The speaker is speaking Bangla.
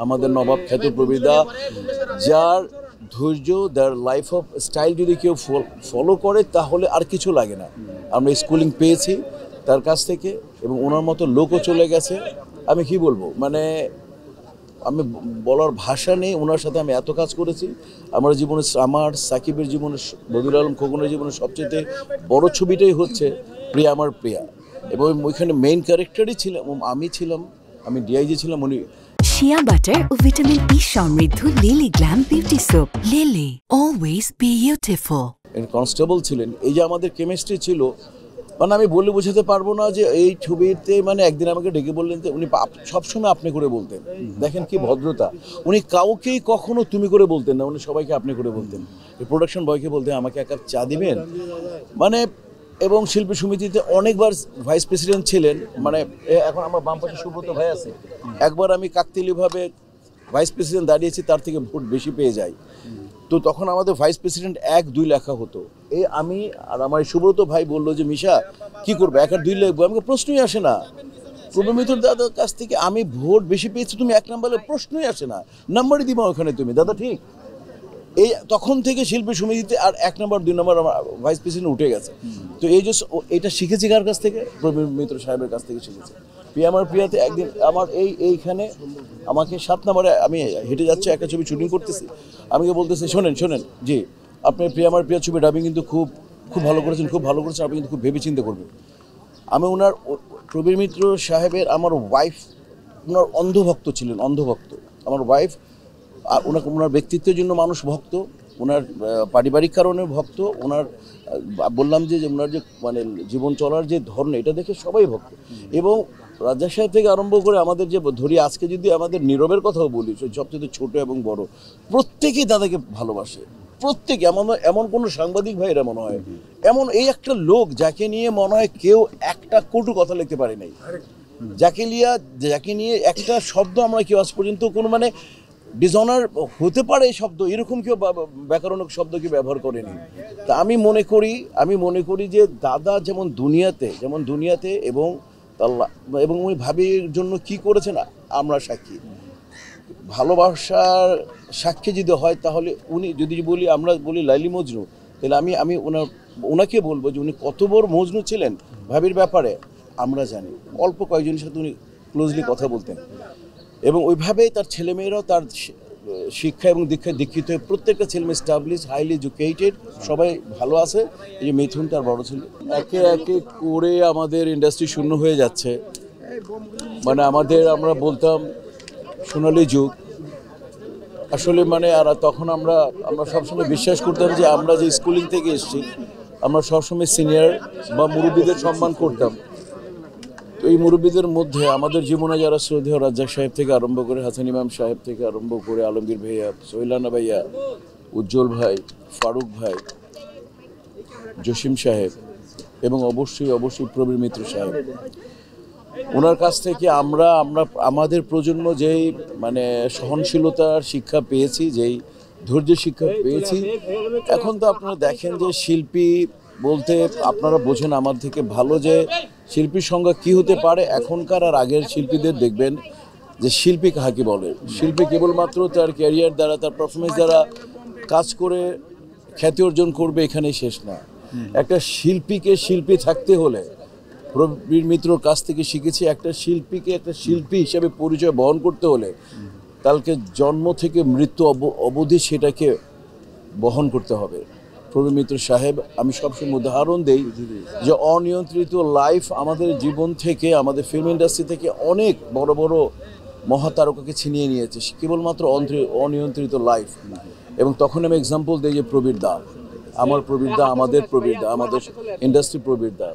আমাদের নবাব খ্যাত প্রবীরদা, যার ধৈর্য, যার লাইফ অফ স্টাইল যদি কেউ ফলো করে তাহলে আর কিছু লাগে না। আমরা স্কুলিং পেয়েছি তার কাছ থেকে, এবং ওনার মতো লোকও চলে গেছে। আমি কি বলবো, মানে আমি বলার ভাষা নেই। ওনার সাথে আমি এত কাজ করেছি। আমার জীবনে, আমার সাকিবের জীবনে, বদিউল আলম খোকনের জীবনে সবচেয়ে বড় ছবিটাই হচ্ছে প্রিয়া আমার প্রিয়া, এবং ওইখানে মেইন ক্যারেক্টারই ছিলাম আমি, আমি ডিআইজি ছিলাম, উনি। শিয়া বাটার ও ভিটামিন ই সমৃদ্ধ lily glam beauty soap. Lily, always beautiful. Constable ছিলেন। এই যে আমাদের কেমিস্ট্রি ছিল, মানে আমি বলে বোঝাতে পারবো না যে এই ছবিতে, মানে একদিন আমাকে ডেকে বললেন যে উনি সবসময় আপনি করে বলতেন। দেখেন কি ভদ্রতা, উনি কাউকেই কখনো তুমি করে বলতেন না, উনি সবাইকে আপনি করে বলতেন। এই প্রোডাকশন বয়কে বলতেন আমাকে এক কাপ চা দিবেন, মানে। এবং শিল্পী সমিতিতে অনেকবার ভাইস প্রেসিডেন্ট ছিলেন, মানে এখন আমার বাম পাশে সুব্রত ভাই আছে। একবার আমি কাকতালীয়ভাবে ভাইস প্রেসিডেন্ট দাঁড়িয়েছি, তার থেকে ভোট বেশি পেয়ে যাই। তো তখন আমাদের ভাইস প্রেসিডেন্ট 1-2 লেখা হতো। আমি আর আমার সুব্রত ভাই বললো যে মিশা কি করবো, 1 আর 2 লিখবো? আমাকে প্রশ্নই আসে না। প্রবীর মিত্র দাদার কাছ থেকে আমি ভোট বেশি পেয়েছি, তুমি 1 নাম্বারে প্রশ্নই আসে না, নাম্বারই দিবা ওখানে তুমি দাদা, ঠিক? এই তখন থেকে শিল্পী সমিতিতে আর 1 নম্বর 2 নম্বর আমার ভাইস প্রেসিডেন্ট উঠে গেছে। তো এই যে এটা শিখেছি কার কাছ থেকে? প্রবীর মিত্র সাহেবের কাছ থেকে শিখেছি। প্রিয়া আমার প্রিয়াতে একদিন আমার এইখানে আমাকে 7 নম্বরে আমি হেঁটে যাচ্ছি, একটা ছবি শুটিং করতেছি, আমাকে বলতেছে শোনেন জি আপনি প্রিয়া আমার প্রিয়া ছবি ডাবিং কিন্তু খুব ভালো করেছেন, আপনি কিন্তু খুব ভেবে চিন্তা করবেন। আমি ওনার, প্রবীর মিত্র সাহেবের, আমার ওয়াইফ ওনার অন্ধভক্ত ছিলেন, অন্ধভক্ত আমার ওয়াইফ। আর ওনার ব্যক্তিত্বের জন্য মানুষ ভক্ত, ওনার পারিবারিক কারণে ভক্ত, ওনার বললাম যে ওনার যে মানে জীবন চলার যে ধর্ম, এটা দেখে সবাই ভক্ত। এবং রাজা সাহেব থেকে আরম্ভ করে আমাদের যে ধরি, আজকে যদি আমাদের নীরবের কথাও বলি, সবচেয়ে ছোট এবং বড়, প্রত্যেকেই দাদাকে ভালোবাসে, প্রত্যেকে। এমন কোনো সাংবাদিক ভাইরা মনে হয়, এমন এই একটা লোক যাকে নিয়ে মনে হয় কেউ একটা কটু কথা লিখতে পারে নাই, যাকে নিয়ে একটা শব্দ আমরা কেউ আজ পর্যন্ত কোনো মানে ডিসঅনার হতে পারে এই শব্দ, এরকম কেউ ব্যাকরণিক শব্দ কেউ ব্যবহার করেনি। তা আমি মনে করি যে দাদা যেমন দুনিয়াতে এবং উনি ভাবির জন্য কি করেছেন আমরা সাক্ষী। ভালোবাসার সাক্ষী যদি হয় তাহলে উনি, যদি বলি আমরা বলি লাইলি মজনু, তাহলে আমি ওনাকে বলবো যে উনি কত বড় মজনু ছিলেন ভাবির ব্যাপারে আমরা জানি। অল্প কয়েকজনের সাথে উনি ক্লোজলি কথা বলতেন, এবং ওইভাবেই তার ছেলেমেয়েরাও তার শিক্ষা এবং দীক্ষায় দীক্ষিত হয়ে প্রত্যেকটা ছেলেমেয়ে স্টাবলিশ, হাইলি এডুকেটেড, সবাই ভালো আছে। এই যে মিথুন তার বড় ছেলে, একে করে আমাদের ইন্ডাস্ট্রি শূন্য হয়ে যাচ্ছে। মানে আমরা বলতাম সোনালী যুগ আসলে, মানে আর তখন আমরা সবসময় বিশ্বাস করতাম যে আমরা যে স্কুলিং থেকে এসেছি, আমরা সবসময় সিনিয়র বা মুরব্বীদের সম্মান করতাম। এই মুরব্বীদের মধ্যে আমাদের জীবনে যারা শ্রদ্ধেয় রাজ্জাক সাহেব থেকে আরম্ভ করে, হাসান ইমাম সাহেব থেকে আরম্ভ করে, আলমগীর ভাইয়া, সোহেলানা ভাইয়া, উজ্জ্বল ভাই, ফারুক ভাই, জসিম সাহেব, এবং অবশ্যই প্রবীর মিত্র সাহেব, ওনার কাছ থেকে আমরা আমাদের প্রজন্ম যেই মানে সহনশীলতার শিক্ষা পেয়েছি, যেই ধৈর্যের শিক্ষা পেয়েছি। এখন তো আপনারা দেখেন যে শিল্পী বলতে আপনারা বোঝেন আমার থেকে ভালো যে শিল্পীর সংজ্ঞা কী হতে পারে। এখনকার আর আগের শিল্পীদের দেখবেন যে শিল্পী কাকে বলে। শিল্পী কেবলমাত্র তার ক্যারিয়ার দ্বারা, তার পারফরমেন্স দ্বারা কাজ করে খ্যাতি অর্জন করবে, এখানেই শেষ না। একটা শিল্পীকে শিল্পী থাকতে হলে, প্রবীর মিত্রর কাছ থেকে শিখেছি, একটা শিল্পীকে একটা শিল্পী হিসেবে পরিচয় বহন করতে হলে তাকে জন্ম থেকে মৃত্যু অবধি সেটাকে বহন করতে হবে। প্রবীর মিত্র সাহেব, আমি সবসময় উদাহরণ দেই যে অনিয়ন্ত্রিত লাইফ আমাদের জীবন থেকে, আমাদের ফিল্ম ইন্ডাস্ট্রি থেকে অনেক বড় বড় মহাতারকাকে ছিনিয়ে নিয়েছে কেবলমাত্র অনিয়ন্ত্রিত লাইফ। এবং তখন আমি এক্সাম্পল দিই যে প্রবীর দা, আমাদের প্রবীর দা, আমাদের ইন্ডাস্ট্রি প্রবীর দা।